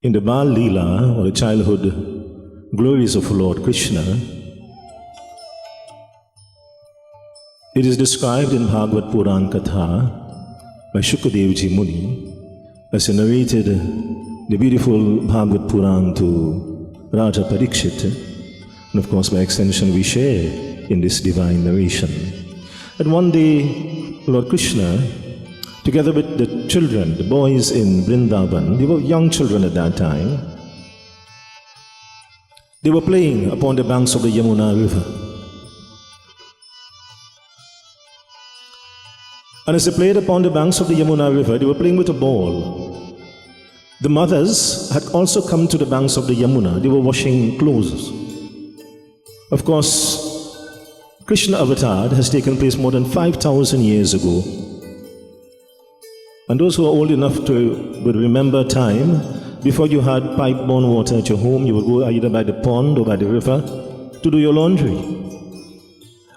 In the Bal Leela, or the childhood glories of Lord Krishna, it is described in Bhagavad Puran Katha by Shukadevji Muni as he narrated the beautiful Bhagavad Puran to Raja Parikshit, and of course by extension we share in this divine narration. And one day Lord Krishna, together with the children, the boys in Vrindavan, they were young children at that time, they were playing upon the banks of the Yamuna river. And as they played upon the banks of the Yamuna river, they were playing with a ball. The mothers had also come to the banks of the Yamuna. They were washing clothes. Of course, Krishna avatar has taken place more than 5,000 years ago. And those who are old enough to remember time, before you had pipe-borne water at your home, you would go either by the pond or by the river to do your laundry.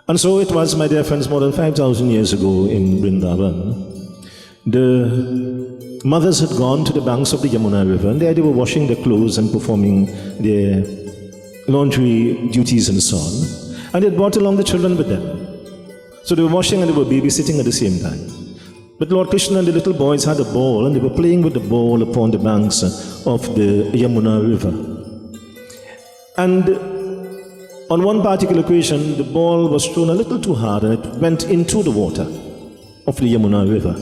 And so it was, my dear friends, more than 5,000 years ago in Vrindavan. The mothers had gone to the banks of the Yamuna river, and there they were washing their clothes and performing their laundry duties and so on. And they had brought along the children with them. So they were washing and they were babysitting at the same time. But Lord Krishna and the little boys had a ball, and they were playing with the ball upon the banks of the Yamuna river. And on one particular occasion, the ball was thrown a little too hard and it went into the water of the Yamuna river.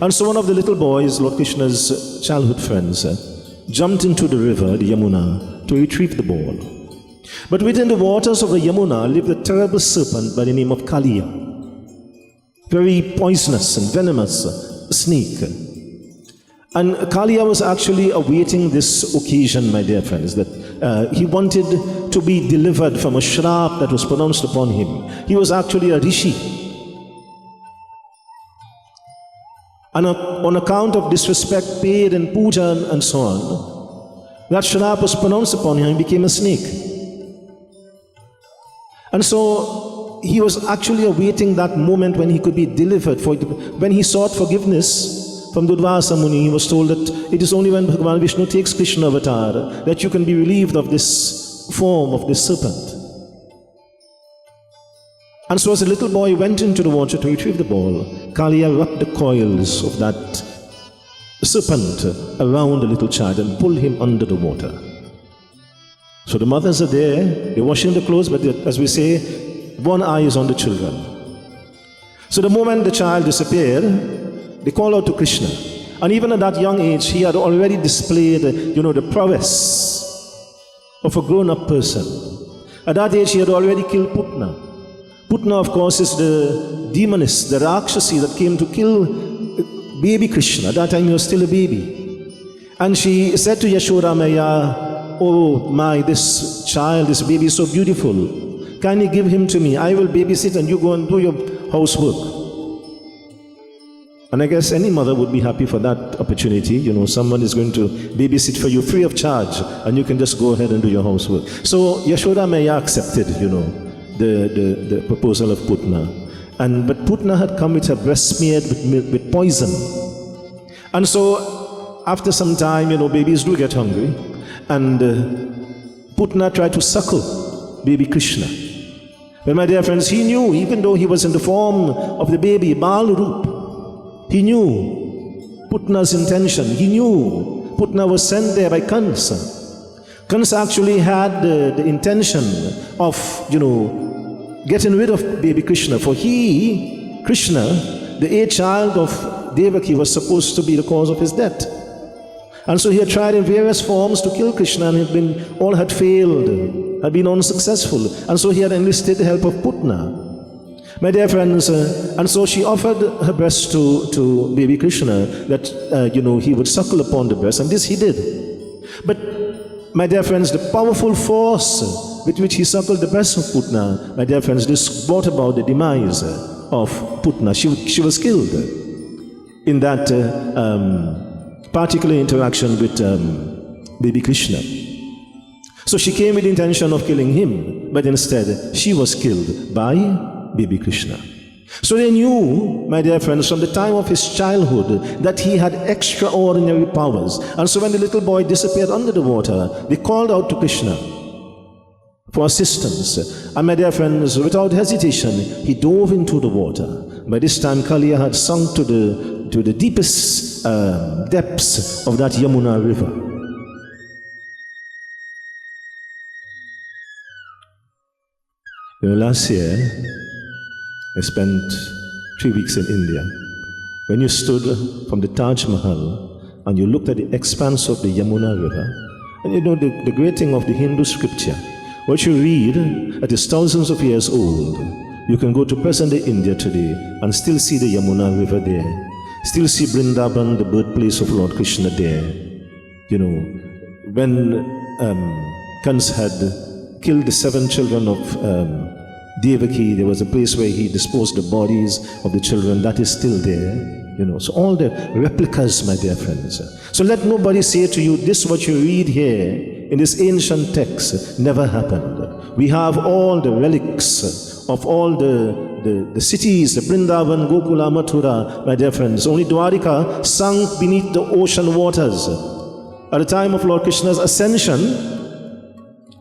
And so one of the little boys, Lord Krishna's childhood friends, jumped into the river, the Yamuna, to retrieve the ball. But within the waters of the Yamuna lived a terrible serpent by the name of Kalia. Very poisonous and venomous snake. And Kalia was actually awaiting this occasion, my dear friends, that he wanted to be delivered from a shrap that was pronounced upon him. He was actually a rishi. And on account of disrespect paid and puja and so on, that shrap was pronounced upon him and became a snake. And so he was actually awaiting that moment when he could be delivered. When he sought forgiveness from Durvasa Muni, he was told that it is only when Bhagavan Vishnu takes Krishna avatar that you can be relieved of this form of this serpent. And so as the little boy went into the water to retrieve the ball, Kalia wrapped the coils of that serpent around the little child and pulled him under the water. So the mothers are there, they're washing the clothes, but as we say, one eye is on the children. So the moment the child disappeared, they call out to Krishna. And even at that young age, he had already displayed, the prowess of a grown-up person. At that age, he had already killed Putna. Putna, of course, is the demoness, the Rakshasi that came to kill baby Krishna. At that time, he was still a baby. And she said to Yashoda Maya, "Oh my, this child, this baby is so beautiful. Can you give him to me? I will babysit and you go and do your housework." And I guess any mother would be happy for that opportunity. Someone is going to babysit for you free of charge and you can just go ahead and do your housework. So Yashoda Maya accepted, the proposal of Putna. But Putna had come with her breast smeared with poison. And so after some time, babies do get hungry. And Putna tried to suckle baby Krishna. But my dear friends, he knew, even though he was in the form of the baby, Bal Roop, he knew Putna's intention. He knew Putna was sent there by Kansa. Kansa actually had the intention of, getting rid of baby Krishna. For he, Krishna, the 8th child of Devaki, was supposed to be the cause of his death. And so he had tried in various forms to kill Krishna, and all had failed, had been unsuccessful. And so he had enlisted the help of Putna. My dear friends, and so she offered her breast to baby Krishna that, he would suckle upon the breast, and this he did. But, my dear friends, the powerful force with which he suckled the breast of Putna, my dear friends, this brought about the demise of Putna. She was killed in that particular interaction with baby Krishna. So she came with the intention of killing him, but instead she was killed by baby Krishna. So they knew, my dear friends, from the time of his childhood that he had extraordinary powers. And so when the little boy disappeared under the water, they called out to Krishna for assistance. And my dear friends, without hesitation, he dove into the water. By this time, Kalia had sunk to the deepest depths of that Yamuna river. Last year, I spent 3 weeks in India. When you stood from the Taj Mahal and you looked at the expanse of the Yamuna River, and you know the great thing of the Hindu scripture, what you read that is thousands of years old, you can go to present-day India today and still see the Yamuna River there, still see Vrindavan, the birthplace of Lord Krishna there. You know, when Kans had killed the 7 children of Devaki, there was a place where he disposed the bodies of the children. That is still there, you know. So all the replicas, my dear friends. So let nobody say to you, this what you read here in this ancient text never happened. We have all the relics of all the cities, the Vrindavan, Gokula, Mathura, my dear friends. Only Dwarika sunk beneath the ocean waters. At the time of Lord Krishna's ascension,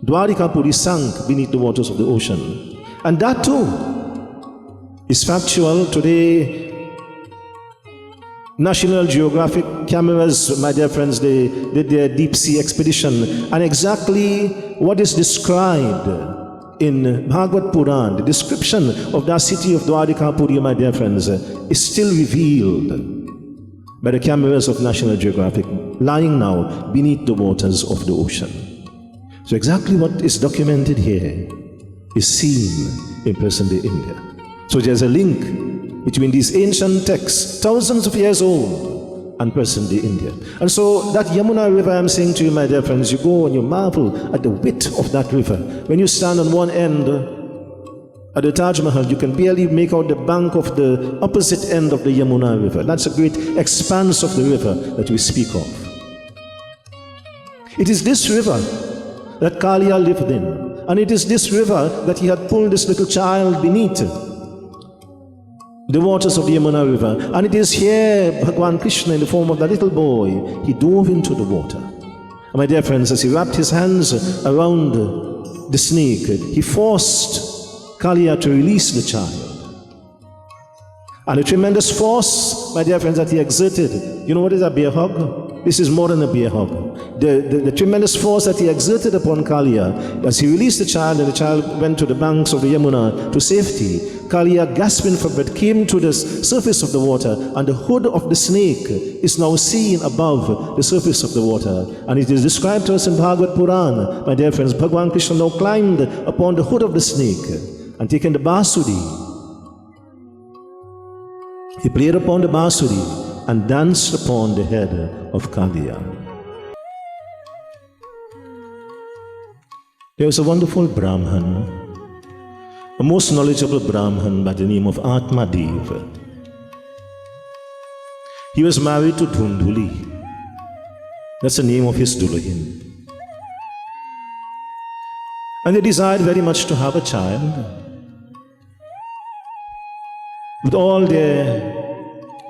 Dwarikapuri sank beneath the waters of the ocean. And that too is factual. Today, National Geographic cameras, my dear friends, they did their deep sea expedition. And exactly what is described in Bhagavad Puran, the description of that city of Dwarikapuri, my dear friends, is still revealed by the cameras of National Geographic, lying now beneath the waters of the ocean. So exactly what is documented here is seen in present-day India. So there's a link between these ancient texts, thousands of years old, and present-day India. And so that Yamuna River, I'm saying to you, my dear friends, you go and you marvel at the width of that river. When you stand on one end at the Taj Mahal, you can barely make out the bank of the opposite end of the Yamuna River. That's a great expanse of the river that we speak of. It is this river that Kalia lived in. And it is this river that he had pulled this little child beneath the waters of the Yamuna River. And it is here Bhagwan Krishna, in the form of that little boy, he dove into the water. And my dear friends, as he wrapped his hands around the snake, he forced Kalia to release the child. And the tremendous force, my dear friends, that he exerted, you know what is a bear hug? This is more than a bear hug. The tremendous force that he exerted upon Kalia, as he released the child and the child went to the banks of the Yamuna to safety, Kalia, gasping for breath, came to the surface of the water, and the hood of the snake is now seen above the surface of the water. And it is described to us in Bhagavad Puran, my dear friends, Bhagwan Krishna now climbed upon the hood of the snake and taking the basudi, he played upon the basudi and danced upon the head of Kalia. There was a wonderful Brahman, a most knowledgeable Brahman by the name of Atmad. He was married to Dhundhuli. That's the name of his Dulahin. And they desired very much to have a child. But all their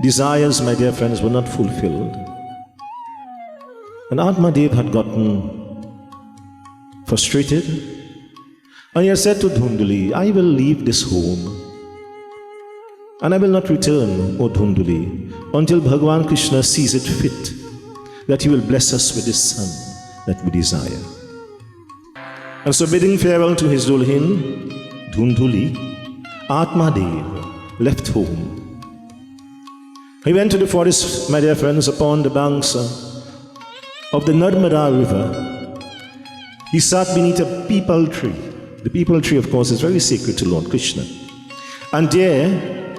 desires, my dear friends, were not fulfilled. And Atmadev had gotten frustrated, and he had said to Dhundhuli, I will leave this home, and I will not return, O Dhundhuli, until Bhagwan Krishna sees it fit that he will bless us with his son that we desire. And so, bidding farewell to his Dulhin, Dhundhuli, Atmadev left home. He went to the forest, my dear friends, upon the banks of the Narmada River. He sat beneath a peepal tree. The peepal tree, of course, is very sacred to Lord Krishna. And there,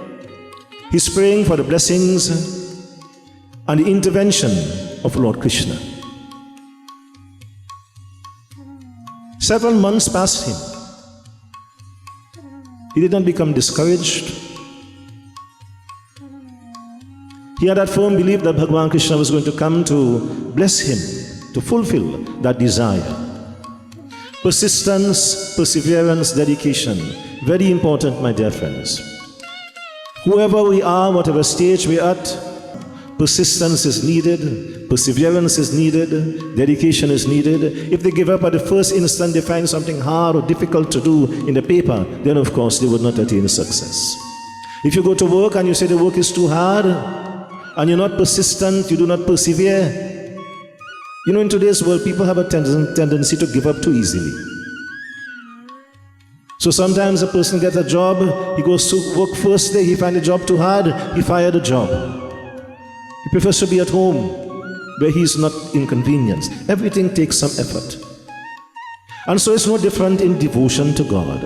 he's praying for the blessings and the intervention of Lord Krishna. Several months passed him. He did not become discouraged. He had that firm belief that Bhagwan Krishna was going to come to bless him, to fulfill that desire. Persistence, perseverance, dedication, very important, my dear friends. Whoever we are, whatever stage we're at, persistence is needed, perseverance is needed, dedication is needed. If they give up at the first instant, they find something hard or difficult to do in the paper, then of course they would not attain success. If you go to work and you say the work is too hard, and you're not persistent, you do not persevere. You know, in today's world, people have a tendency to give up too easily. So sometimes a person gets a job, he goes to work first day, he finds the job too hard, he fired the job. He prefers to be at home, where he's not inconvenienced. Everything takes some effort. And so it's no different in devotion to God.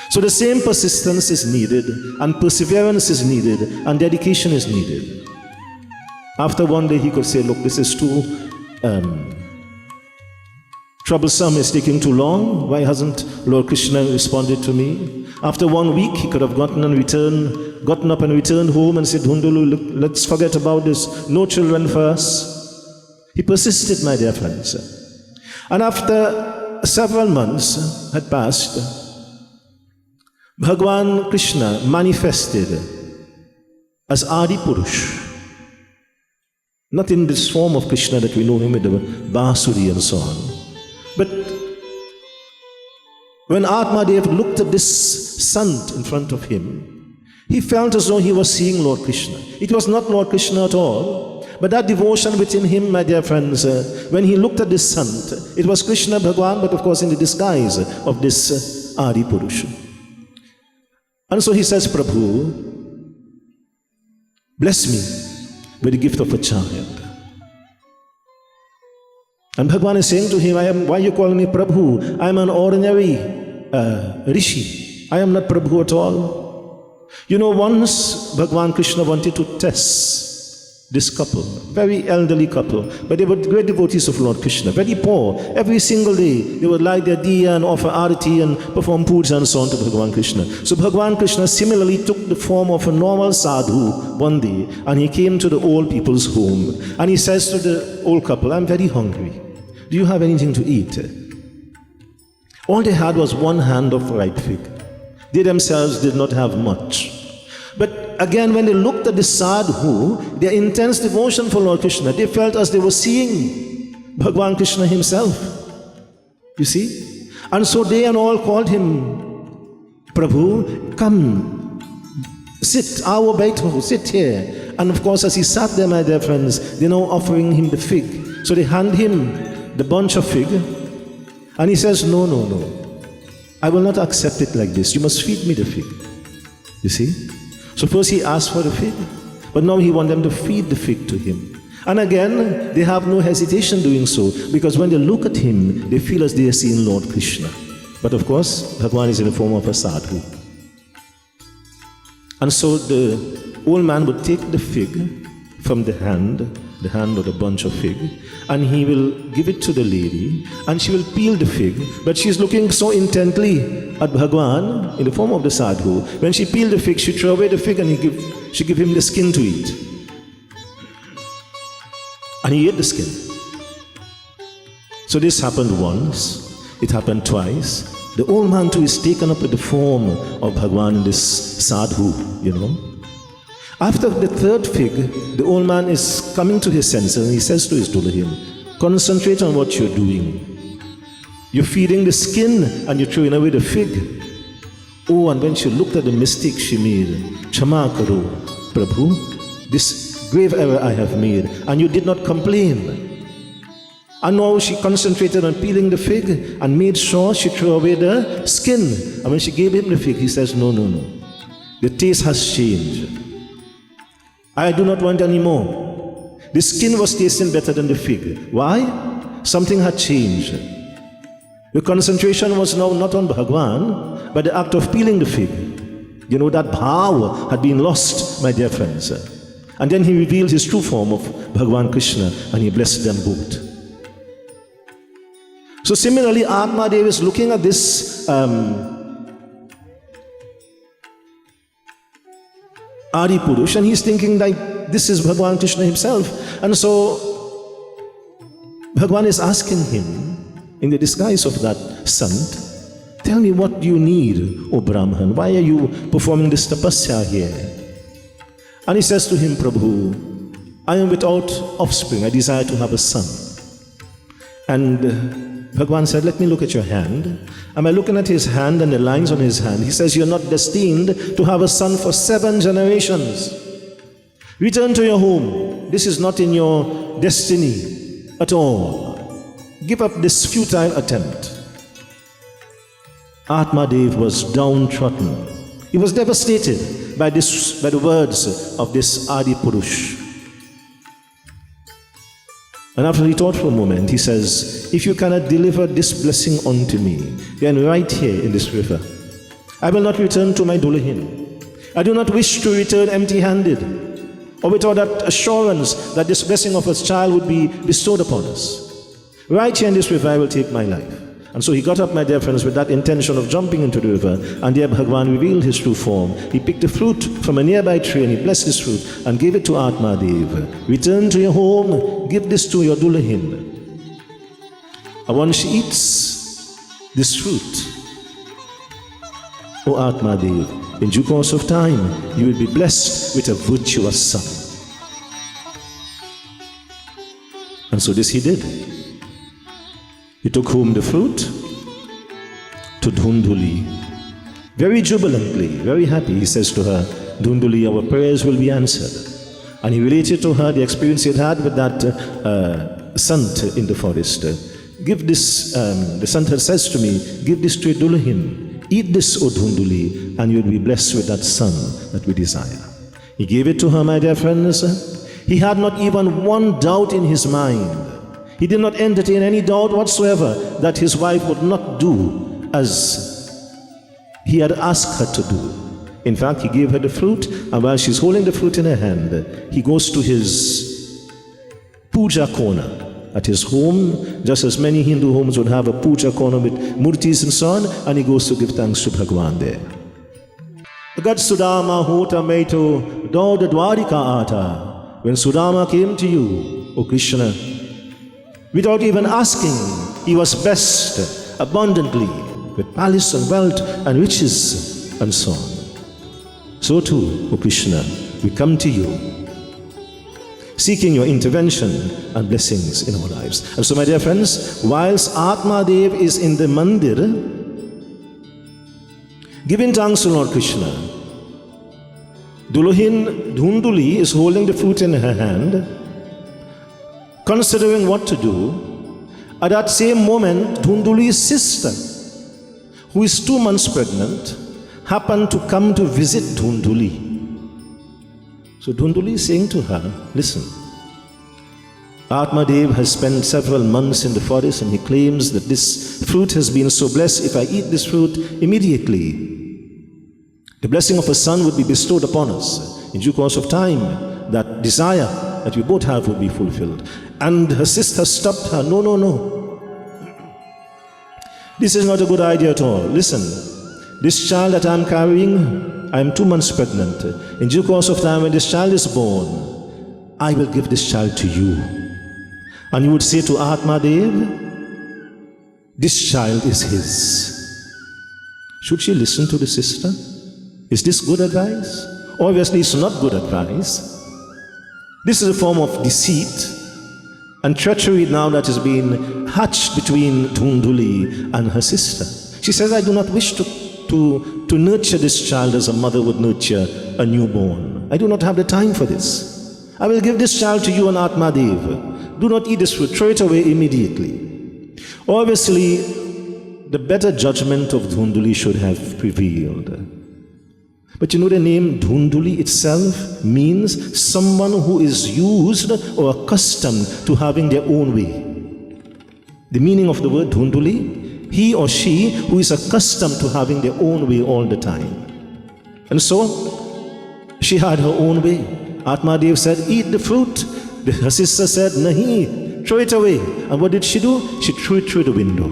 So the same persistence is needed, and perseverance is needed, and dedication is needed. After one day he could say, look, this is too troublesome, it's taking too long. Why hasn't Lord Krishna responded to me? After 1 week, he could have gotten up and returned home and said, Hundulu, look, let's forget about this. No children first. He persisted, my dear friends. And after several months had passed, Bhagwan Krishna manifested as Adi Purush. Not in this form of Krishna that we know him with the Basuri and so on. But when Atmad looked at this sant in front of him, he felt as though he was seeing Lord Krishna. It was not Lord Krishna at all, but that devotion within him, my dear friends, when he looked at this sant, it was Krishna Bhagwan, but of course in the disguise of this Adi Purusha. And so he says, Prabhu, bless me with the gift of a child. And Bhagwan is saying to him, why are you calling me Prabhu? I am an ordinary Rishi. I am not Prabhu at all. You know, once Bhagwan Krishna wanted to test this couple, very elderly couple, but they were great devotees of Lord Krishna, very poor. Every single day they would light their diya and offer arati and perform puja and so on to Bhagwan Krishna. So Bhagwan Krishna similarly took the form of a normal sadhu one day, and he came to the old people's home, and he says to the old couple, I'm very hungry. Do you have anything to eat? All they had was one hand of ripe fig. They themselves did not have much. But again, when they looked at the sadhu, their intense devotion for Lord Krishna, they felt as they were seeing Bhagwan Krishna himself. You see? And so they and all called him, Prabhu, come, sit, our baito, sit here. And of course, as he sat there, my dear friends, they're now offering him the fig. So they hand him the bunch of fig, and he says, no, no, no, I will not accept it like this. You must feed me the fig. You see? So first he asked for the fig, but now he wants them to feed the fig to him. And again, they have no hesitation doing so, because when they look at him, they feel as they are seeing Lord Krishna. But of course, Bhagwan is in the form of a sadhu. And so the old man would take the fig from the hand or the bunch of fig, and he will give it to the lady, and she will peel the fig, but she's looking so intently at Bhagwan in the form of the sadhu. When she peeled the fig, she threw away the fig, and she give him the skin to eat. And he ate the skin. So this happened once, it happened twice. The old man too is taken up with the form of Bhagwan in this sadhu, you know. After the third fig, the old man is coming to his senses, and he says to his Dulahim, concentrate on what you're doing. You're feeding the skin and you're throwing away the fig. Oh, and when she looked at the mistake she made, Chama karo, Prabhu, this grave error I have made, and you did not complain. And now she concentrated on peeling the fig and made sure she threw away the skin. And when she gave him the fig, he says, no, no, no. The taste has changed. I do not want any more. The skin was tasting better than the fig. Why? Something had changed. The concentration was now not on Bhagwan, but the act of peeling the fig. You know, that bhav had been lost, my dear friends. And then he revealed his true form of Bhagwan Krishna, and he blessed them both. So similarly, Atmad is looking at this Adi Purush, and he's thinking like this is Bhagwan Krishna himself. And so Bhagwan is asking him in the disguise of that sant, tell me what you need, O Brahman. Why are you performing this tapasya here? And he says to him, Prabhu, I am without offspring. I desire to have a son. And Bhagwan said, let me look at your hand. And by looking at his hand and the lines on his hand, he says, you're not destined to have a son for 7 generations. Return to your home. This is not in your destiny at all. Give up this futile attempt. Atmad was downtrodden. He was devastated by the words of this Adi Purush. And after he thought for a moment, he says, if you cannot deliver this blessing unto me, then right here in this river, I will not return to my Dulahin. I do not wish to return empty-handed, or without that assurance that this blessing of a child would be bestowed upon us. Right here in this river, I will take my life. And so he got up, my dear friends, with that intention of jumping into the river, and there Bhagwan revealed his true form. He picked a fruit from a nearby tree, and he blessed this fruit and gave it to Atmad. Return to your home, give this to your Dulahin. And once she eats this fruit, O Atmad, in due course of time, you will be blessed with a virtuous son. And so this he did. He took home the fruit to Dhunduli. Very jubilantly, very happy, he says to her, Dhunduli, our prayers will be answered. And he related to her the experience he had had with that sant in the forest. Give this, the sant says to me, give this to Dulahin. Eat this, O Dhunduli, and you will be blessed with that son that we desire. He gave it to her, my dear friends. He had not even one doubt in his mind. He did not entertain any doubt whatsoever that his wife would not do as he had asked her to do. In fact, he gave her the fruit, and while she's holding the fruit in her hand, he goes to his puja corner at his home, just as many Hindu homes would have a puja corner with murtis and so on, and he goes to give thanks to Bhagwan there. Gad Sudama hota meito dauda dwarika ata. When Sudama came to you, O Krishna, without even asking, he was blessed abundantly with palace and wealth and riches and so on. So too, O Krishna, we come to you, seeking your intervention and blessings in our lives. And so, my dear friends, whilst Atmad is in the mandir, giving thanks to Lord Krishna, Dulahin Dhunduli is holding the fruit in her hand, considering what to do. At that same moment, Dhunduli's sister, who is 2 months pregnant, happened to come to visit Dhunduli. So Dhunduli is saying to her, listen, Atmad has spent several months in the forest, and he claims that this fruit has been so blessed. If I eat this fruit immediately, the blessing of a son would be bestowed upon us. In due course of time, that desire that we both have will be fulfilled. And her sister stopped her. No, no, no. This is not a good idea at all. Listen, this child that I'm carrying, I'm 2 months pregnant. In due course of time, when this child is born, I will give this child to you. And you would say to Atmad, this child is his. Should she listen to the sister? Is this good advice? Obviously, it's not good advice. This is a form of deceit and treachery now that is being hatched between Dhunduli and her sister. She says, I do not wish to nurture this child as a mother would nurture a newborn. I do not have the time for this. I will give this child to you and Atmad. Do not eat this fruit. Throw it away immediately. Obviously, the better judgment of Dhunduli should have prevailed. But you know, the name Dhunduli itself means someone who is used or accustomed to having their own way. The meaning of the word Dhunduli, he or she who is accustomed to having their own way all the time. And so, she had her own way. Atmad said, eat the fruit. Her sister said, nahi, throw it away. And what did she do? She threw it through the window.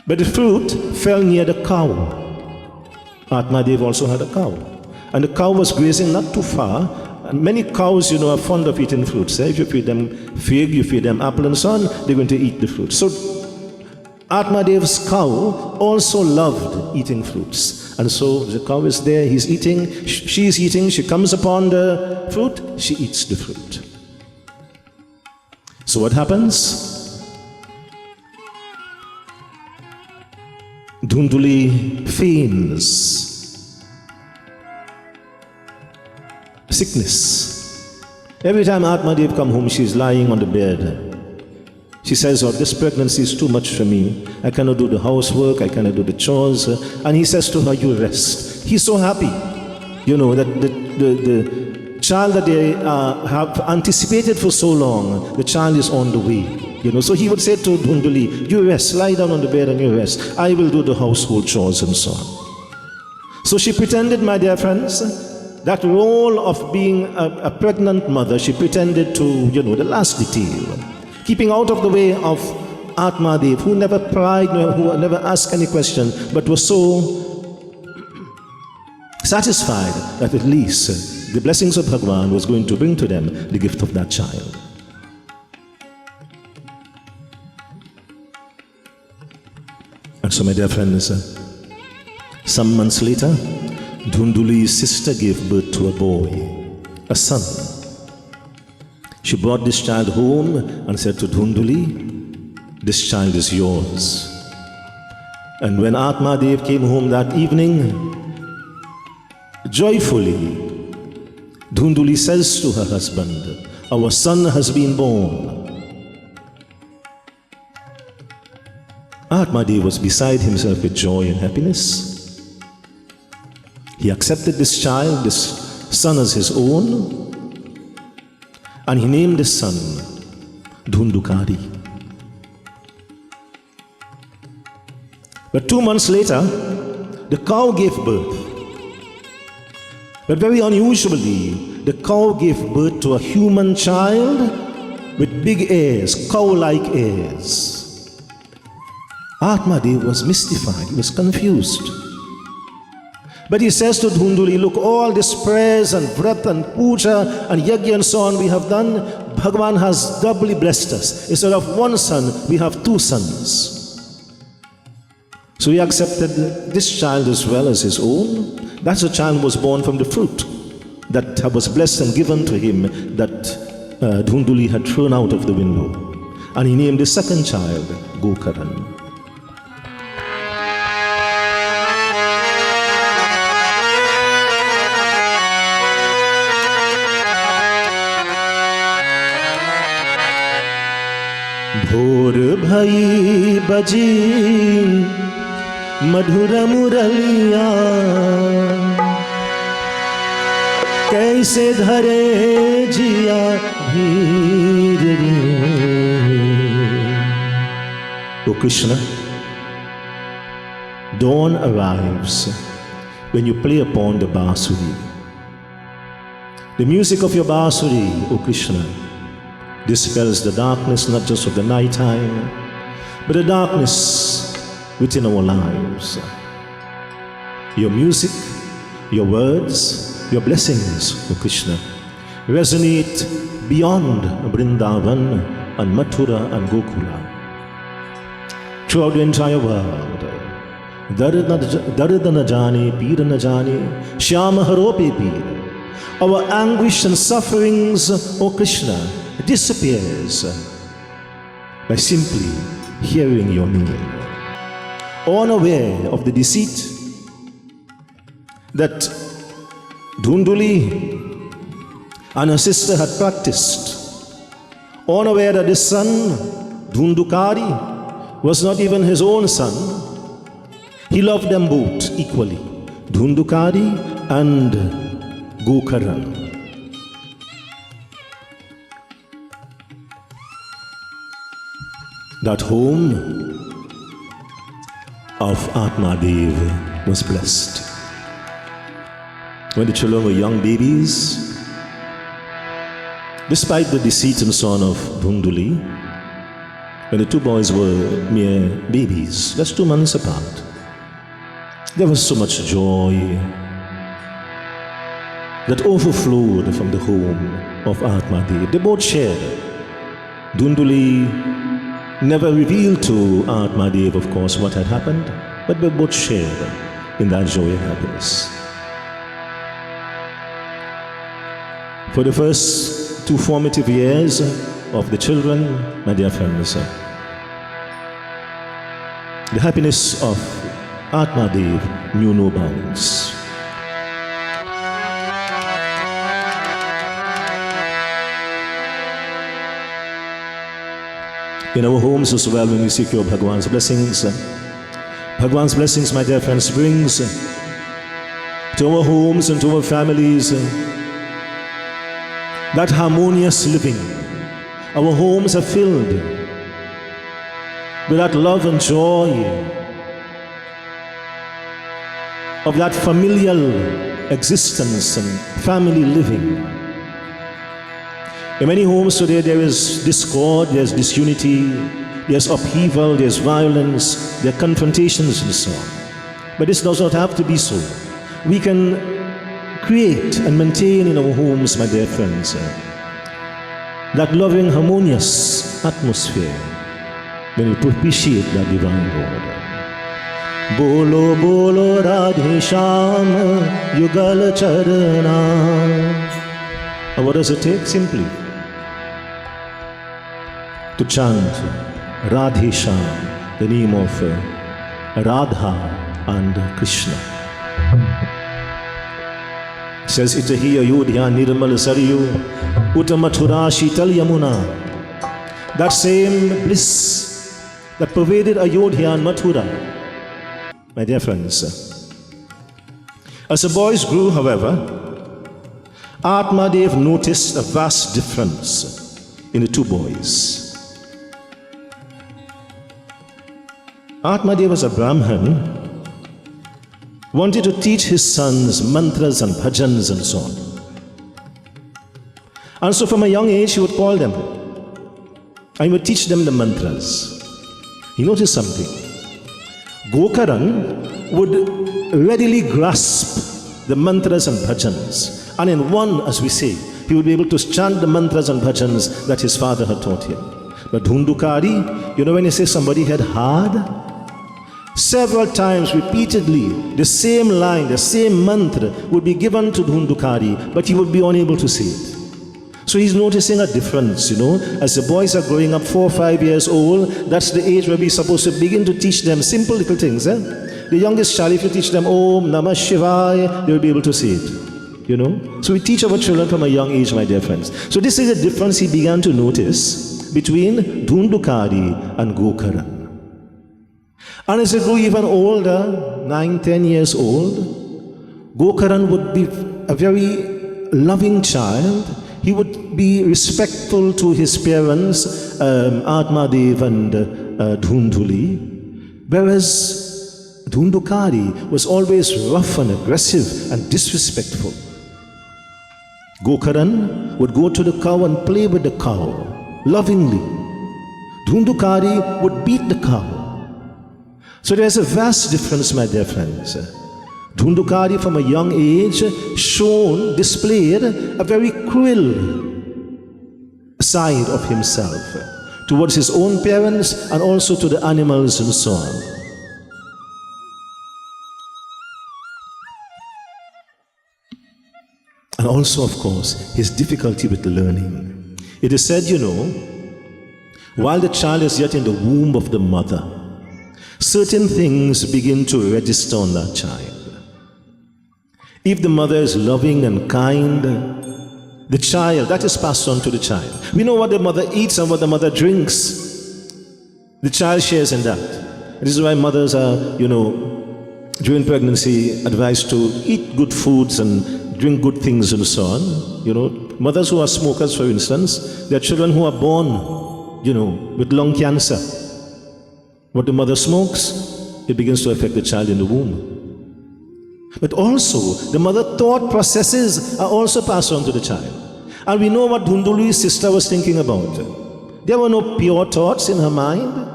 But the fruit fell near the cow. Atmad also had a cow. And the cow was grazing not too far. And many cows, are fond of eating fruits. If you feed them fig, you feed them apple and so on, they're going to eat the fruit. So Atmadev's cow also loved eating fruits. And so the cow is there, he's eating, she's eating, she comes upon the fruit, she eats the fruit. So what happens? Dhunduli feigns sickness. Every time Atmadev comes home, she's lying on the bed. She says, oh, this pregnancy is too much for me. I cannot do the housework, I cannot do the chores. And he says to her, you rest. He's so happy, that the child that they have anticipated for so long, the child is on the way. So he would say to Dhunduli, you rest, lie down on the bed and you rest. I will do the household chores and so on. So she pretended, my dear friends, that role of being a pregnant mother, she pretended to, the last detail. Keeping out of the way of Atmadev, who never pried, who never asked any question, but was so satisfied that at least the blessings of Bhagavan was going to bring to them the gift of that child. And so, my dear friends, some months later, Dhunduli's sister gave birth to a boy, a son. She brought this child home and said to Dhunduli, this child is yours. And when Atmadev came home that evening, joyfully, Dhunduli says to her husband, our son has been born. Atmadev was beside himself with joy and happiness. He accepted this child, this son, as his own. And he named his son Dhundukari. But 2 months later, the cow gave birth. But very unusually, the cow gave birth to a human child with big ears, cow-like ears. Atmadev was mystified, he was confused. But he says to Dhunduli, look, all these prayers and vrat and puja and yajna and so on we have done, Bhagavan has doubly blessed us. Instead of one son, we have 2 sons. So he accepted this child as well as his own. That's a child who was born from the fruit that was blessed and given to him that Dhunduli had thrown out of the window. And he named the second child Gokaran. भोर भई बजी मधुर मुरलिया कैसे धरे जिया भीर O Krishna, dawn arrives when you play upon the Basuri. The music of your Basuri, O Krishna, dispels the darkness not just of the night time, but the darkness within our lives. Your music, your words, your blessings, O Krishna, resonate beyond Vrindavan and Mathura and Gokula. Throughout the entire world, Dard na jane, Peer na jane, Shyama harope Peer. Our anguish and sufferings, O Krishna, disappears by simply hearing your name. Unaware of the deceit that Dhunduli and her sister had practiced, unaware that his son Dhundukari was not even his own son, he loved them both equally, Dhundukari and Gokaran. That home of Atmadev was blessed. When the children were young babies, despite the deceit and so on of Dhunduli, when the 2 boys were mere babies, just 2 months apart, there was so much joy that overflowed from the home of Atmadev. They both shared. Dhunduli never revealed to Atmadev, of course, what had happened, but they both shared. in that joy and happiness. For the first 2 formative years of the children, my dear friends, the happiness of Atmad knew no bounds. In our homes as well, when we secure Bhagwan's blessings, my dear friends, brings to our homes and to our families that harmonious living. Our homes are filled with that love and joy of that familial existence and family living. In many homes today there is discord, there's disunity, there's upheaval, there's violence, there are confrontations and so on. But this does not have to be so. We can create and maintain in our homes, my dear friends, that loving, harmonious atmosphere when we propitiate that divine Lord. Bolo bolo Radhe Sham Yugal Charana. And what does it take? Simply to chant Radhe Sham, the name of Radha and Krishna. It says, Itahi Ayodhya Nirmal Saryu Uttamathura Shital Yamuna. That same bliss that pervaded Ayodhya and Mathura. My dear friends, as the boys grew, however, Atmad noticed a vast difference in the 2 boys. Atmad was a Brahmin, wanted to teach his sons mantras and bhajans and so on. And so from a young age he would call them and he would teach them the mantras. He noticed something. Gokaran would readily grasp the mantras and bhajans, and in one, as we say, he would be able to chant the mantras and bhajans that his father had taught him. But Dhundukari, when you say somebody had hard, several times, repeatedly, the same line, the same mantra would be given to Dhundukari, but he would be unable to say it. So he's noticing a difference, as the boys are growing up 4 or 5 years old, that's the age where we're supposed to begin to teach them simple little things. The youngest child, if you teach them Om Namah Shivaya, they will be able to say it. So we teach our children from a young age, my dear friends. So this is a difference he began to notice between Dhundukari and Gokaran. And as they grew even older, 9, 10 years old, Gokaran would be a very loving child. He would be respectful to his parents, Atmadev and Dhunduli, whereas Dhundukari was always rough and aggressive and disrespectful. Gokaran would go to the cow and play with the cow, lovingly. Dhundukari would beat the cow. So there's a vast difference, my dear friends. Dhundukari from a young age displayed a very cruel side of himself towards his own parents and also to the animals and so on. And also, of course, his difficulty with learning. It is said, while the child is yet in the womb of the mother, certain things begin to register on that child. If the mother is loving and kind, the child, that is passed on to the child. We know what the mother eats and what the mother drinks. The child shares in that. This is why mothers are, during pregnancy advised to eat good foods and drink good things and so on. Mothers who are smokers, for instance, their children who are born, with lung cancer. What the mother smokes, it begins to affect the child in the womb. But also, the mother thought processes are also passed on to the child. And we know what Dhunduli's sister was thinking about. There were no pure thoughts in her mind.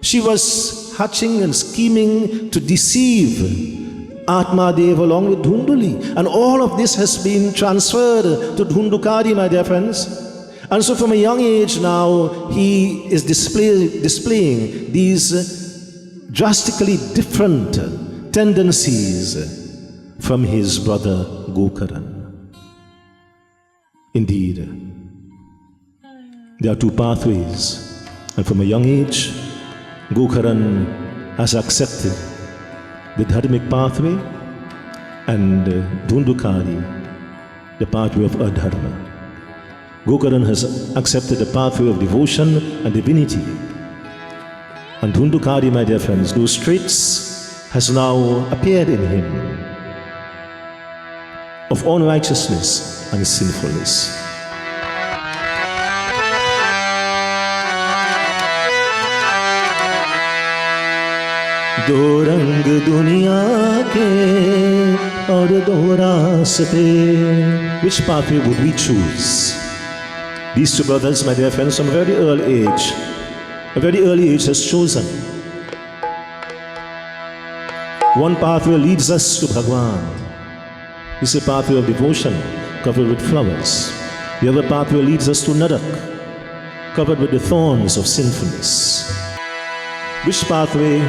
She was hatching and scheming to deceive Atmadev along with Dhunduli. And all of this has been transferred to Dhundukari, my dear friends. And so from a young age now, he is displaying these drastically different tendencies from his brother Gokaran. Indeed, there are two pathways, and from a young age, Gokaran has accepted the dharmic pathway and Dhundukari, the pathway of adharma. Gokaran has accepted the pathway of devotion and divinity. And Dhundukari, my dear friends, those traits has now appeared in him of unrighteousness and sinfulness. दो रंग दुनिया के और दो रास्ते. Which pathway would we choose? These two brothers, my dear friends, from a very early age has chosen. One pathway leads us to Bhagwan. This is a pathway of devotion covered with flowers. The other pathway leads us to Narak, covered with the thorns of sinfulness. Which pathway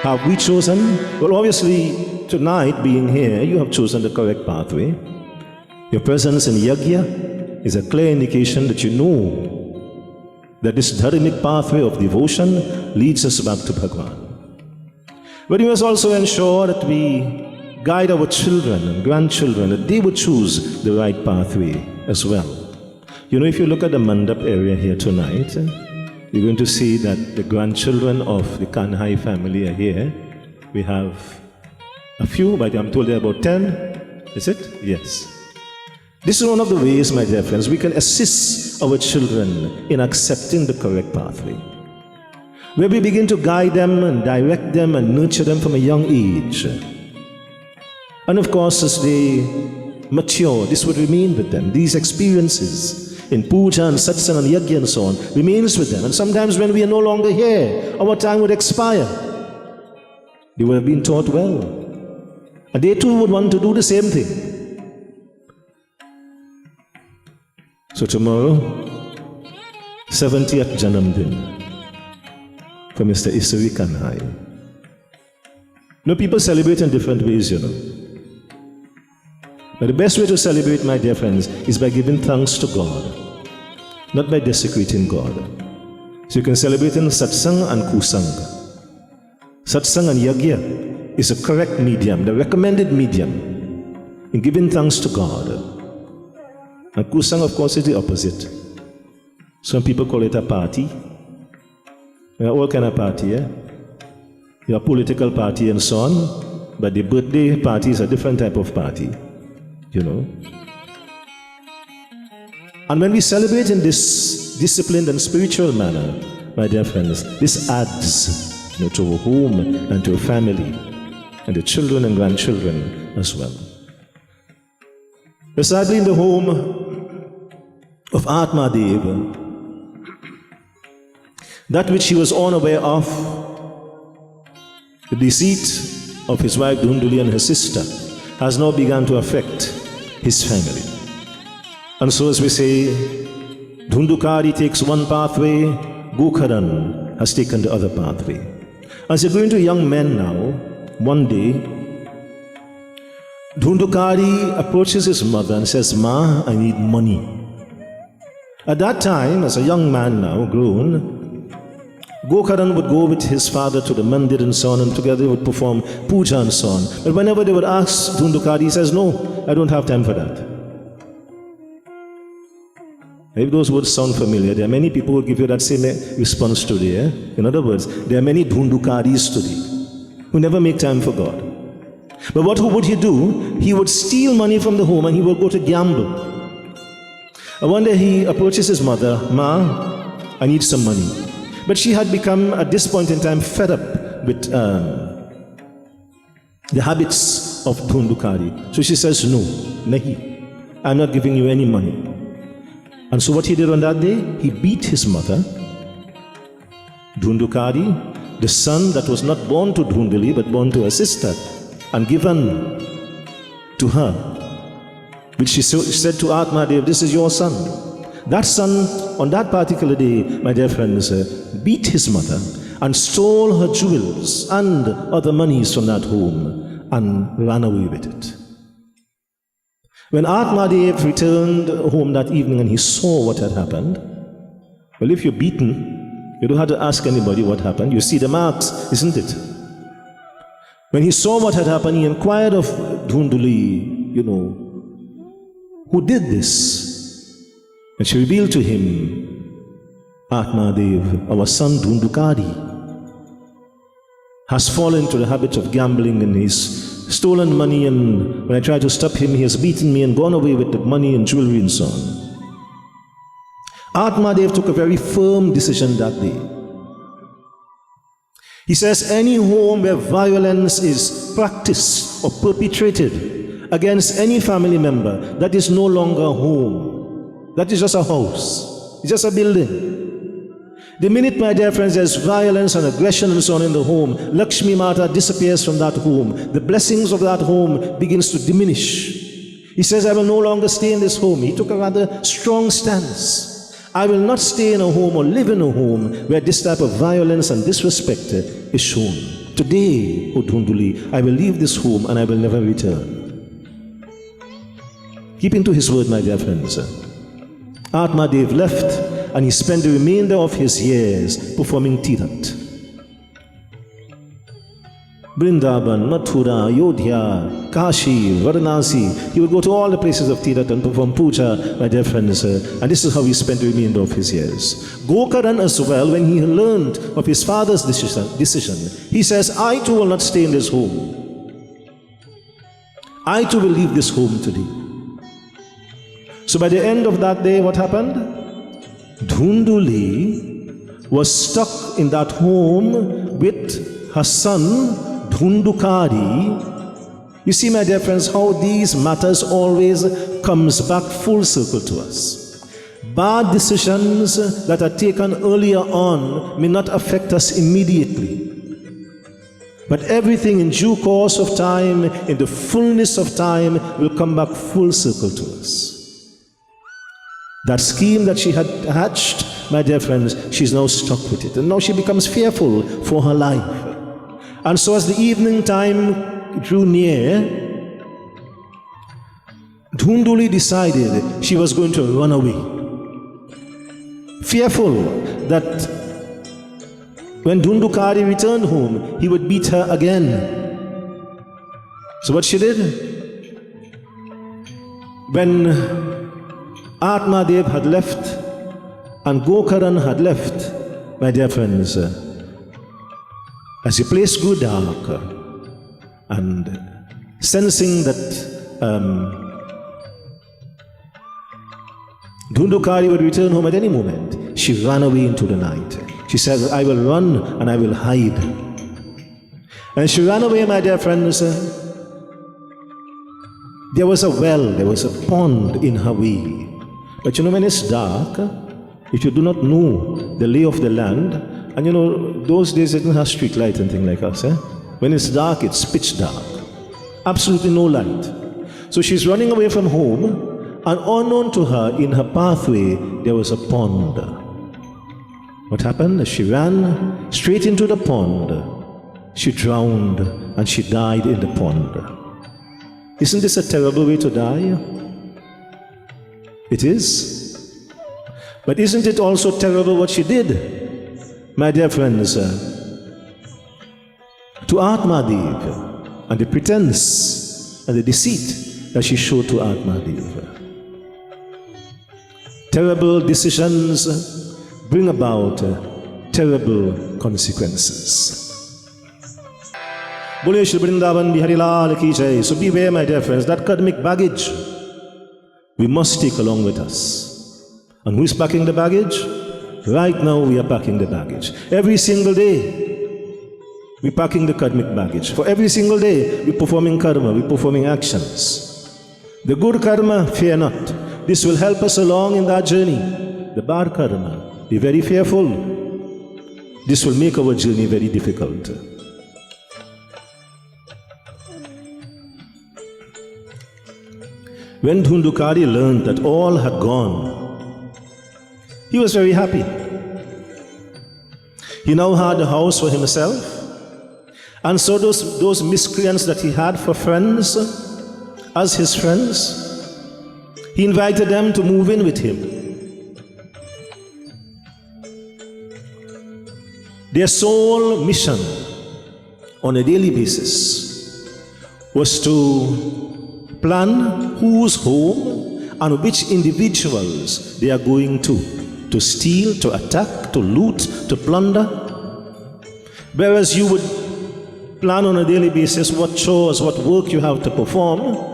have we chosen? Well, obviously, tonight, being here, you have chosen the correct pathway. Your presence in Yajna is a clear indication that you know that this dharmic pathway of devotion leads us back to Bhagwan. But we must also ensure that we guide our children and grandchildren, that they would choose the right pathway as well. You know, if you look at the Mandap area here tonight, you're going to see that the grandchildren of the Kanhai family are here. We have a few, but I'm told there are about 10. Is it? Yes. This is one of the ways, my dear friends, we can assist our children in accepting the correct pathway, where we begin to guide them and direct them and nurture them from a young age. And of course, as they mature, this would remain with them. These experiences in puja and satsang and yajna and so on remains with them. And sometimes when we are no longer here, our time would expire. They would have been taught well. And they too would want to do the same thing. So tomorrow, 70th Janamdin for Mr. Isari Kanhai. People celebrate in different ways, But the best way to celebrate, my dear friends, is by giving thanks to God, not by desecrating God. So you can celebrate in satsang and kusang. Satsang and yajna is a correct medium, the recommended medium in giving thanks to God. And kusang, of course, is the opposite. Some people call it a party. There are all kind of party, Your political party and so on, but the birthday party is a different type of party, And when we celebrate in this disciplined and spiritual manner, my dear friends, this adds to our home and to our family, and the children and grandchildren as well. Sadly, in the home of Atmad, that which he was unaware of, the deceit of his wife Dhunduli and her sister, has now begun to affect his family. And so, as we say, Dhundukari takes one pathway, Gokaran has taken the other pathway. As you're going to young men now, one day, Dhundukari approaches his mother and says, "Ma, I need money." At that time, as a young man now, grown, Gokaran would go with his father to the mandir and so on, and together would perform puja and so on. But whenever they would ask Dhundukari, he says, "No, I don't have time for that." If those words sound familiar, there are many people who give you that same response today. In other words, there are many Dhundukaris today who never make time for God. But what would he do? He would steal money from the home and he would go to gamble. And one day he approaches his mother, "Ma, I need some money." But she had become, at this point in time, fed up with the habits of Dhundukari. So she says, "No, nahi, I'm not giving you any money." And so what he did on that day, he beat his mother, Dhundukari, the son that was not born to Dhunduli but born to her sister, and given to her, which she said to Atmadev, "This is your son." That son, on that particular day, my dear friends, beat his mother and stole her jewels and other monies from that home and ran away with it. When Atmad returned home that evening and he saw what had happened, well, if you're beaten, you don't have to ask anybody what happened. You see the marks, isn't it? When he saw what had happened, he inquired of Dhunduli, who did this? And she revealed to him, Atmadev, our son Dhundukari, has fallen into the habit of gambling and he's stolen money, and when I tried to stop him, he has beaten me and gone away with the money and jewelry and so on. Atmadev took a very firm decision that day. He says, any home where violence is practiced or perpetrated against any family member, that is no longer a home. That is just a house. It's just a building. The minute, my dear friends, there's violence and aggression and so on in the home, Lakshmi Mata disappears from that home. The blessings of that home begins to diminish. He says, I will no longer stay in this home. He took a rather strong stance. I will not stay in a home or live in a home where this type of violence and disrespect is shown. Today, O Dhunduli, I will leave this home and I will never return. Keeping to his word, my dear friends, Atmadev left and he spent the remainder of his years performing Tirat. Vrindavan, Mathura, Yodhya, Kashi, Varanasi. He would go to all the places of Tirat and perform puja, my dear friends, and this is how he spent the remainder of his years. Gokaran as well, when he learned of his father's decision, he says, I too will not stay in this home. I too will leave this home today. So by the end of that day, what happened? Dhunduli was stuck in that home with her son, Dhundukari. You see, my dear friends, how these matters always comes back full circle to us. Bad decisions that are taken earlier on may not affect us immediately. But everything in due course of time, in the fullness of time, will come back full circle to us. That scheme that she had hatched, my dear friends, she's now stuck with it. And now she becomes fearful for her life. And so as the evening time drew near, Dhunduli decided she was going to run away. Fearful that when Dhundukari returned home, he would beat her again. So what she did? When Atmadev had left and Gokaran had left, my dear friends, as the place grew dark and sensing that Dhundukari would return home at any moment, she ran away into the night. She said, I will run and I will hide. And she ran away, my dear friends. There was a well, there was a pond in her way. But when it's dark, if you do not know the lay of the land, and those days they didn't have street light and things like us. When it's dark, it's pitch dark. Absolutely no light. So she's running away from home, and unknown to her, in her pathway, there was a pond. What happened? As she ran straight into the pond, she drowned and she died in the pond. Isn't this a terrible way to die? It is. But isn't it also terrible what she did? My dear friends, to Atmadev and the pretense and the deceit that she showed to Atmadev. Terrible decisions bring about terrible consequences. Bole Shri Vrindavan Bihari Lal Ki Jai. So beware, my dear friends, that karmic baggage we must take along with us. And who is packing the baggage? Right now we are packing the baggage. Every single day we're packing the karmic baggage. For every single day we're performing karma, we're performing actions. The good karma, fear not. This will help us along in that journey. The bad karma, be very fearful. This will make our journey very difficult. When Dhundukari learned that all had gone, he was very happy. He now had a house for himself. And so those miscreants that he had for friends, as his friends, he invited them to move in with him. Their sole mission on a daily basis was to plan whose home and which individuals they are going to steal, to attack, to loot, to plunder. Whereas you would plan on a daily basis what chores, what work you have to perform,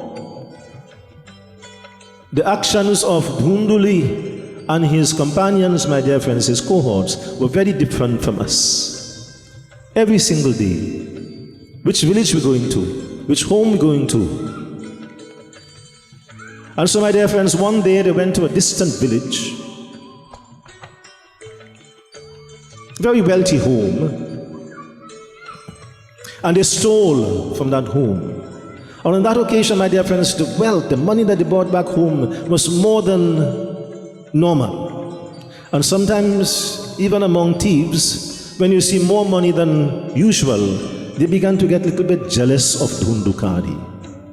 the actions of Dhunduli and his companions, my dear friends, his cohorts, were very different from us. Every single day, which village we're going to, which home we're going to. And so, my dear friends, one day they went to a distant village, very wealthy home, and they stole from that home. And on that occasion, my dear friends, the wealth, the money that they brought back home was more than normal. And sometimes, even among thieves, when you see more money than usual, they began to get a little bit jealous of Dhundukari.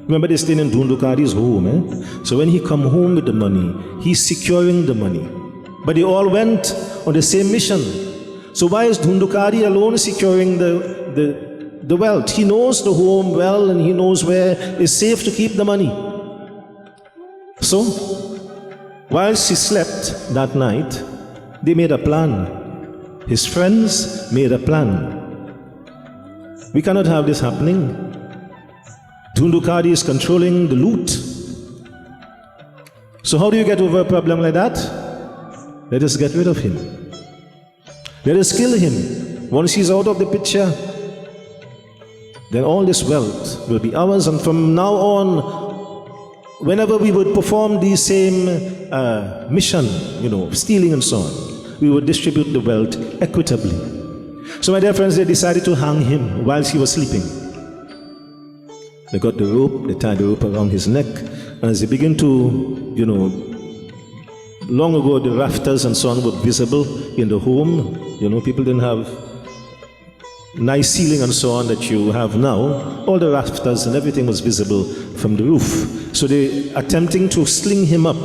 Remember, they stayed in Dhundukari's home, So when he come home with the money, he's securing the money. But they all went on the same mission. So why is Dhundukari alone securing the wealth? He knows the home well, and he knows where it's safe to keep the money. So, whilst he slept that night, they made a plan. His friends made a plan. We cannot have this happening. Dhundukari is controlling the loot. So how do you get over a problem like that? Let us get rid of him. Let us kill him. Once he's out of the picture, then all this wealth will be ours. And from now on, whenever we would perform the same mission, stealing and so on, we would distribute the wealth equitably. So my dear friends, they decided to hang him whilst he was sleeping. They got the rope, they tied the rope around his neck, and as they begin to, long ago the rafters and so on were visible in the home. People didn't have nice ceiling and so on that you have now. All the rafters and everything was visible from the roof. So they attempting to sling him up.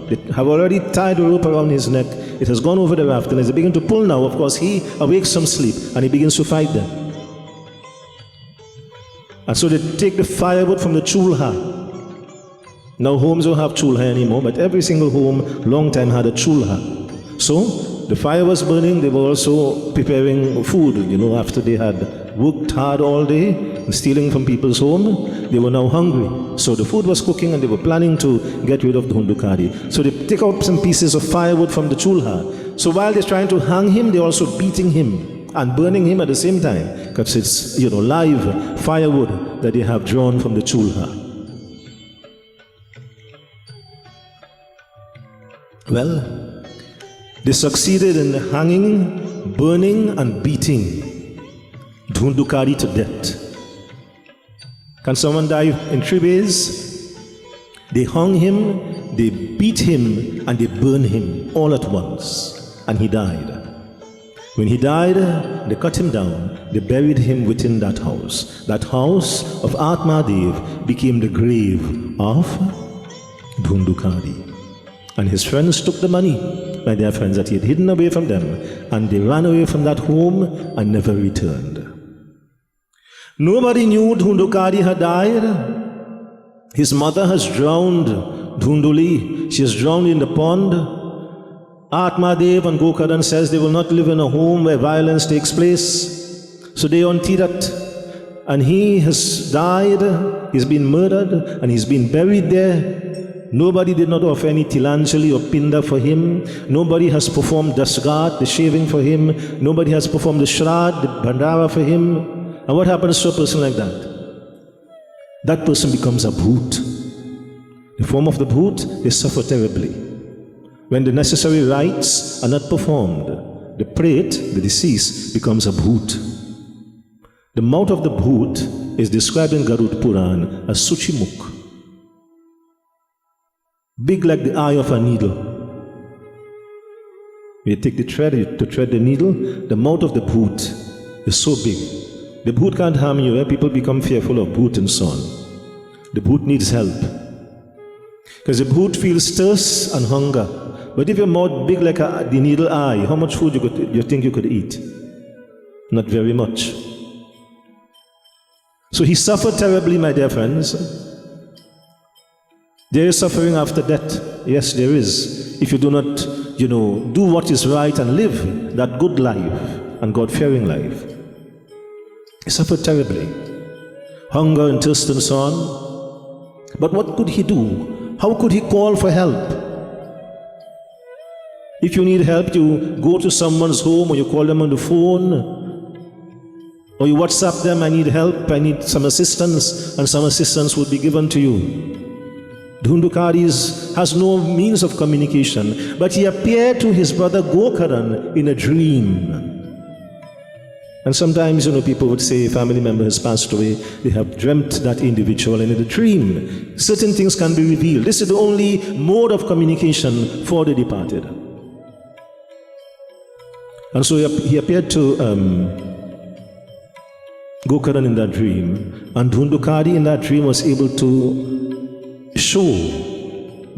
They have already tied the rope around his neck. It has gone over the raft, and as they begin to pull now, of course, he awakes from sleep and he begins to fight them. And so they take the firewood from the chulha. Now homes don't have chulha anymore, but every single home long time had a chulha. So the fire was burning, they were also preparing food, after they had worked hard all day and stealing from people's home, they were now hungry. So the food was cooking and they were planning to get rid of the Dhundukari. So they take out some pieces of firewood from the chulha. So while they're trying to hang him, they're also beating him and burning him at the same time, because it's, live firewood that they have drawn from the chulha. Well, they succeeded in hanging, burning, and beating Dhundukari to death. Can someone die in 3 ways? They hung him, they beat him, and they burned him all at once, and he died. When he died, they cut him down, they buried him within that house. That house of Atmad became the grave of Dhundukari. And his friends took the money, my dear friends, that he had hidden away from them, and they ran away from that home and never returned. Nobody knew Dhundukari had died. His mother has drowned Dhunduli. She is drowned in the pond. Atmadev and Gokardan says they will not live in a home where violence takes place. So they on Tirat. And he has died, he's been murdered, and he's been buried there. Nobody did not offer any tilanjali or pinda for him. Nobody has performed dasgat, the shaving for him. Nobody has performed the shrad, the bandara for him. And what happens to a person like that? That person becomes a bhoot. The form of the bhoot, they suffer terribly. When the necessary rites are not performed, the pret, the deceased, becomes a bhoot. The mouth of the bhoot is described in Garud Puran as Suchimukh. Big like the eye of a needle. You take the thread to thread the needle, the mouth of the boot is so big. The boot can't harm you. People become fearful of boot and so on. The boot needs help. Because the boot feels thirst and hunger. But if your mouth big like the needle eye, how much food you think you could eat? Not very much. So he suffered terribly, my dear friends. There is suffering after death. Yes, there is. If you do not, do what is right and live that good life and God-fearing life. He suffered terribly. Hunger and thirst and so on. But what could he do? How could he call for help? If you need help, you go to someone's home or you call them on the phone or you WhatsApp them, I need help, I need some assistance, and some assistance will be given to you. Dhundukari has no means of communication, but he appeared to his brother Gokaran in a dream. And sometimes, people would say a family member has passed away, they have dreamt that individual, and in the dream, certain things can be revealed. This is the only mode of communication for the departed. And so he appeared to Gokaran in that dream, and Dhundukari in that dream was able to show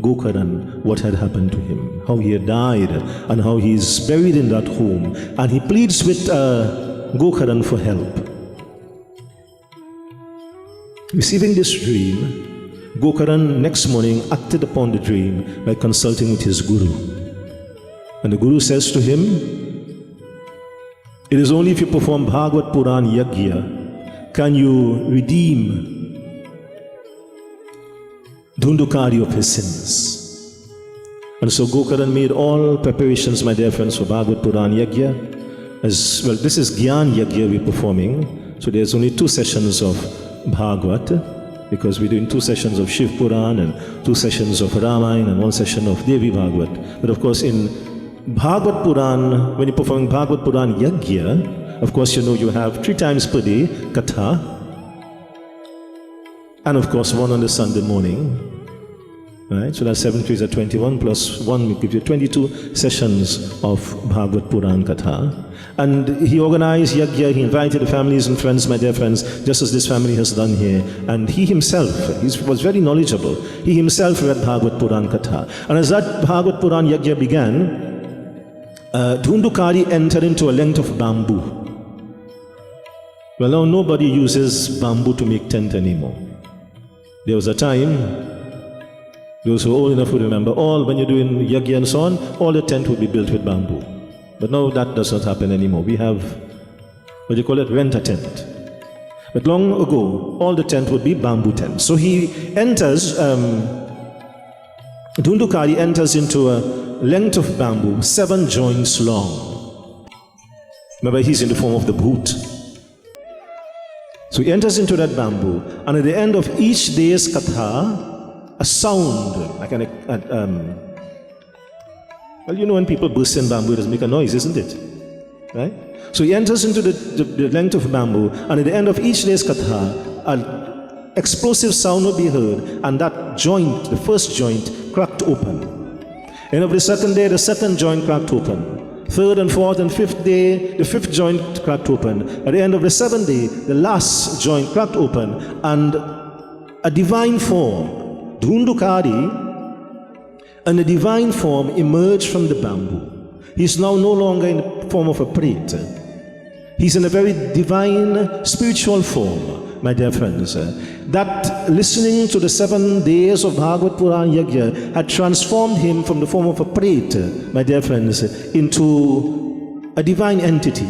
Gokaran what had happened to him, how he had died, and how he is buried in that home. And he pleads with Gokaran for help. Receiving this dream, Gokaran next morning acted upon the dream by consulting with his guru. And the guru says to him, it is only if you perform Bhagavad Puran Yajna can you redeem Dhundukari of his sins. And so Gokaran made all preparations, my dear friends, for Bhagavad Puran Yajna. As well, this is Gyan Yajna we're performing. So there's only 2 sessions of Bhagavad, because we're doing 2 sessions of Shiv Puran and 2 sessions of Ramayana and 1 session of Devi Bhagavad. But of course in Bhagavad Puran, when you're performing Bhagavad Puran Yajna, of course you have 3 times per day Katha, and of course 1 on the Sunday morning. Right? So that's 7 3 is 21 plus 1 will give you 22 sessions of Bhagavad Puran Katha. And he organized Yajna, he invited the families and friends, my dear friends, just as this family has done here. And he himself, he was very knowledgeable. He himself read Bhagavad Puran Katha. And as that Bhagavad Puran Yajna began, Dhundukari entered into a length of bamboo. Well, now nobody uses bamboo to make tent anymore. There was a time, those who are old enough will remember, when you're doing Yajna and so on, all the tent would be built with bamboo. But now that does not happen anymore. We have, what do you call it, rent a tent. But long ago, all the tent would be bamboo tents. So he enters, Dhundukari enters into a length of bamboo, 7 joints long. Remember, he's in the form of the boot. So he enters into that bamboo, and at the end of each day's katha, a sound, like when people burst in bamboo, it does make a noise, isn't it? Right? So he enters into the length of bamboo, and at the end of each day's katha, an explosive sound will be heard, and that joint, the first joint, cracked open. End of the second day, the second joint cracked open. Third and fourth and fifth day, the 5th joint cracked open. At the end of the 7th day, the last joint cracked open, and a divine form, Dhundukari, and a divine form emerged from the bamboo. He's now no longer in the form of a preta. He's in a very divine spiritual form, my dear friends. That listening to the 7 days of Bhagavad Puran Yajna had transformed him from the form of a preta, my dear friends, into a divine entity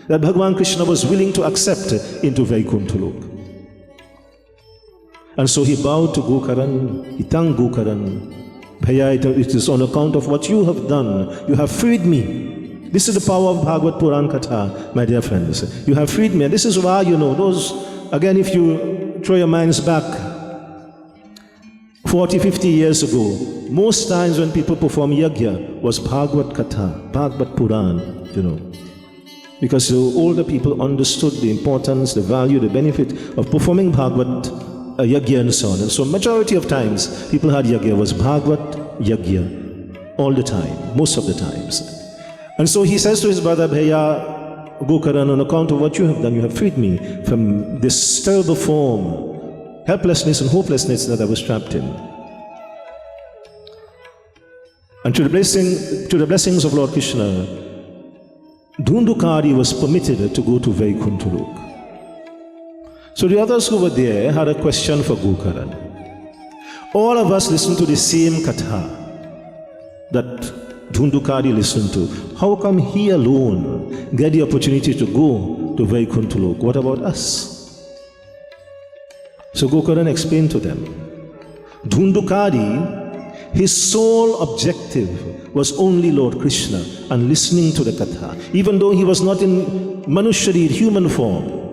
that Bhagavan Krishna was willing to accept into Vaikuntha Lok. And so he bowed to Gokaran, he thanked Gokaran, Bhaiya, it is on account of what you have done. You have freed me. This is the power of Bhagavad Puran Katha, my dear friends. You have freed me. And this is why, those, again, if you throw your minds back 40, 50 years ago, most times when people perform Yajna was Bhagavad Katha, Bhagavad Puran, Because the older people understood the importance, the value, the benefit of performing Bhagavad Yajna and so on. And so majority of times, people had Yajna was Bhagavad Yajna all the time, most of the times. And so he says to his brother, Bhaiya, Gokaran, on account of what you have done, you have freed me from this terrible form, helplessness and hopelessness that I was trapped in. And to the blessings of Lord Krishna, Dhundukari was permitted to go to Vaikuntha. So the others who were there had a question for Gokaran. All of us listened to the same katha that Dhundukari listened to. How come he alone get the opportunity to go to Vaikuntha? What about us? So Gokaran explained to them. Dhundukari, his sole objective was only Lord Krishna and listening to the katha, even though he was not in Manushari, human form.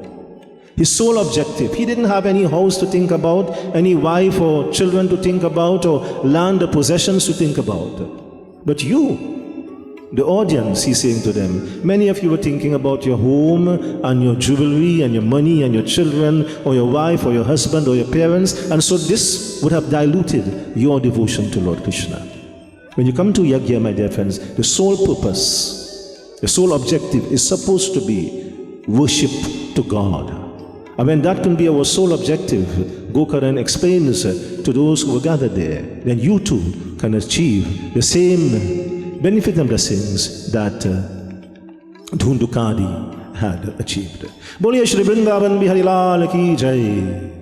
His sole objective, he didn't have any house to think about, any wife or children to think about, or land or possessions to think about. But you, the audience, he's saying to them, many of you were thinking about your home and your jewelry and your money and your children or your wife or your husband or your parents, and so this would have diluted your devotion to Lord Krishna. When you come to Yajna, my dear friends, the sole purpose, the sole objective is supposed to be worship to God. And when that can be our sole objective, Gokaran explains to those who were gathered there, then you too can achieve the same benefit and blessings that Dhundukari had achieved. Boliye Shri Vrindavan Bihari Lal Ki Jai.